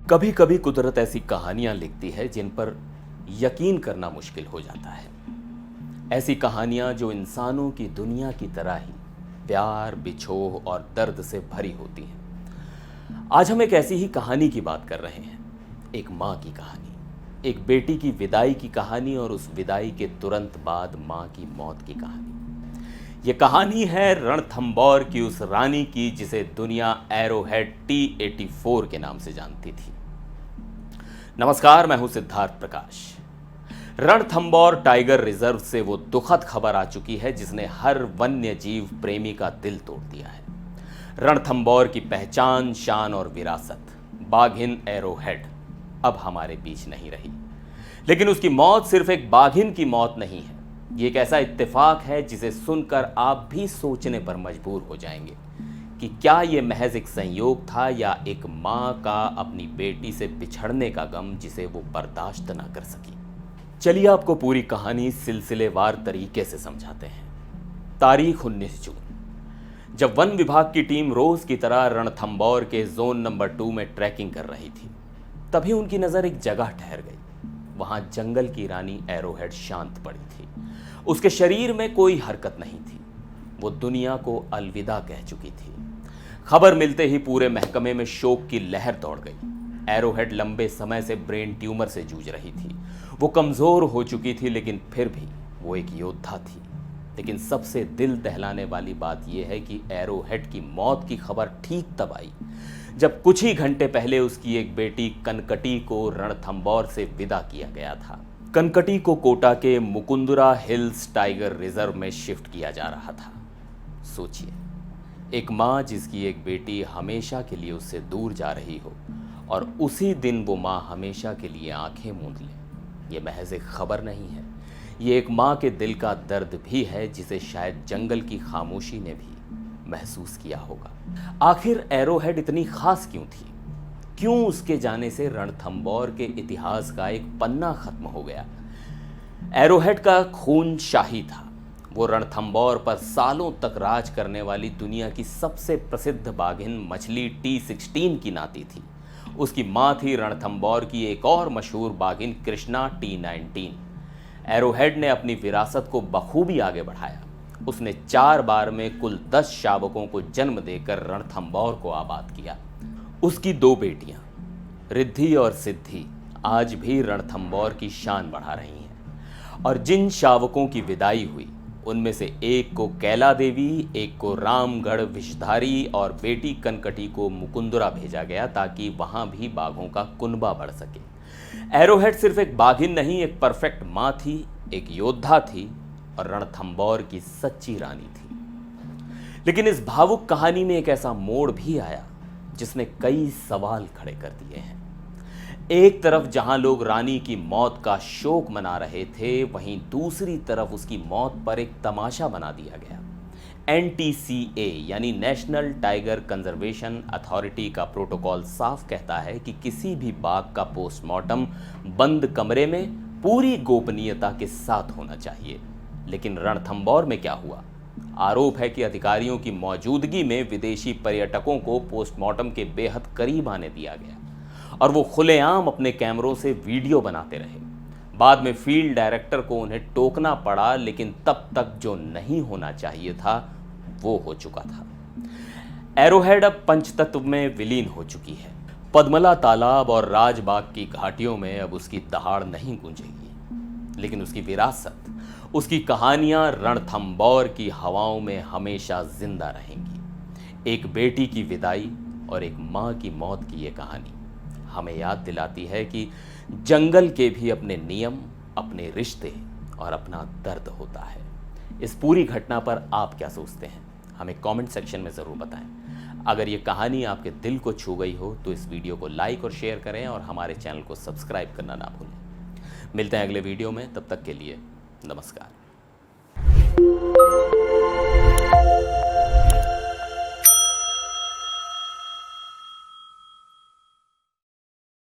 कभी कभी कुदरत ऐसी कहानियां लिखती है जिन पर यकीन करना मुश्किल हो जाता है। ऐसी कहानियां जो इंसानों की दुनिया की तरह ही प्यार, बिछोह और दर्द से भरी होती हैं। आज हम एक ऐसी ही कहानी की बात कर रहे हैं। एक माँ की कहानी, एक बेटी की विदाई की कहानी और उस विदाई के तुरंत बाद माँ की मौत की कहानी। ये कहानी है रणथंभौर की उस रानी की जिसे दुनिया एरोहेड T-84 के नाम से जानती थी। नमस्कार, मैं हूं सिद्धार्थ प्रकाश। रणथंभौर टाइगर रिजर्व से वो दुखद खबर आ चुकी है जिसने हर वन्य जीव प्रेमी का दिल तोड़ दिया है। रणथंभौर की पहचान, शान और विरासत बाघिन एरोहेड अब हमारे बीच नहीं रही। लेकिन उसकी मौत सिर्फ एक बाघिन की मौत नहीं है। ये एक ऐसा इत्तेफाक है जिसे सुनकर आप भी सोचने पर मजबूर हो जाएंगे कि क्या ये महज एक संयोग था या एक माँ का अपनी बेटी से बिछड़ने का गम जिसे वो बर्दाश्त ना कर सकी। चलिए आपको पूरी कहानी सिलसिलेवार तरीके से समझाते हैं। तारीख 19 जून, जब वन विभाग की टीम रोज की तरह रणथंभौर के जोन नंबर 2 में ट्रैकिंग कर रही थी, तभी उनकी नजर एक जगह ठहर गई। वहां जंगल की रानी एरोहेड शांत पड़ी थी। उसके शरीर में कोई हरकत नहीं थी। वो दुनिया को अलविदा कह चुकी थी। खबर मिलते ही पूरे महकमे में शोक की लहर दौड़ गई। एरोहेड लंबे समय से ब्रेन ट्यूमर से जूझ रही थी। वो कमजोर हो चुकी थी, लेकिन फिर भी वो एक योद्धा थी। लेकिन सबसे दिल दहलाने वाली बात यह है कि एरोहेड की मौत की खबर ठीक तब आई जब कुछ ही घंटे पहले उसकी एक बेटी कनकटी को रणथंभौर से विदा किया गया था। कनकटी को कोटा के मुकुंदरा हिल्स टाइगर रिजर्व में शिफ्ट किया जा रहा था। सोचिए, एक माँ जिसकी एक बेटी हमेशा के लिए उससे दूर जा रही हो और उसी दिन वो माँ हमेशा के लिए आंखें मूंद ले। ये महज एक खबर नहीं है, ये एक माँ के दिल का दर्द भी है जिसे शायद जंगल की खामोशी ने भी महसूस किया होगा। आखिर एरोहेड इतनी खास क्यों थी? क्यों उसके जाने से रणथंभौर के इतिहास का एक पन्ना खत्म हो गया? एरोहेड का खून शाही था। वो रणथंभौर पर सालों तक राज करने वाली दुनिया की सबसे प्रसिद्ध बाघिन मछली T-16 की नाती थी। उसकी मां थी रणथंभौर की एक और मशहूर बाघिन कृष्णा T-19। एरोहेड ने अपनी विरासत को बखूबी आगे बढ़ाया। उसने 4 बार में कुल 10 शावकों को जन्म देकर रणथंभौर को आबाद किया। उसकी 2 बेटियां रिद्धि और सिद्धि आज भी रणथंभौर की शान बढ़ा रही हैं। और जिन शावकों की विदाई हुई उनमें से एक को कैला देवी, एक को रामगढ़ विषधारी और बेटी कनकटी को मुकुंदरा भेजा गया ताकि वहां भी बाघों का कुनबा बढ़ सके। एरोहेड सिर्फ एक बाघिन नहीं, एक परफेक्ट मां थी, एक योद्धा थी और रणथंभौर की सच्ची रानी थी। लेकिन इस भावुक कहानी में एक ऐसा मोड़ भी आया जिसने कई सवाल खड़े कर दिए हैं। एक तरफ जहां लोग रानी की मौत का शोक मना रहे थे, वहीं दूसरी तरफ उसकी मौत पर एक तमाशा बना दिया गया। NTCA यानी नेशनल टाइगर कंजर्वेशन अथॉरिटी का प्रोटोकॉल साफ कहता है कि किसी भी बाघ का पोस्टमार्टम बंद कमरे में पूरी गोपनीयता के साथ होना चाहिए। लेकिन रणथंभौर में क्या हुआ? आरोप है कि अधिकारियों की मौजूदगी में विदेशी पर्यटकों को पोस्टमार्टम के बेहद करीब आने दिया गया और वो खुलेआम अपने कैमरों से वीडियो बनाते रहे। बाद में फील्ड डायरेक्टर को उन्हें टोकना पड़ा, लेकिन तब तक जो नहीं होना चाहिए था वो हो चुका था। एरोहेड अब पंचतत्व में विलीन हो चुकी है। पद्मला तालाब और राजबाग की घाटियों में अब उसकी दहाड़ नहीं गूंजेगी, लेकिन उसकी विरासत, उसकी कहानियां रणथंभौर की हवाओं में हमेशा जिंदा रहेंगी। एक बेटी की विदाई और एक मां की मौत की ये कहानी हमें याद दिलाती है कि जंगल के भी अपने नियम, अपने रिश्ते और अपना दर्द होता है। इस पूरी घटना पर आप क्या सोचते हैं? हमें कमेंट सेक्शन में ज़रूर बताएं। अगर ये कहानी आपके दिल को छू गई हो तो इस वीडियो को लाइक और शेयर करें और हमारे चैनल को सब्सक्राइब करना ना भूलें। मिलते हैं अगले वीडियो में, तब तक के लिए नमस्कार।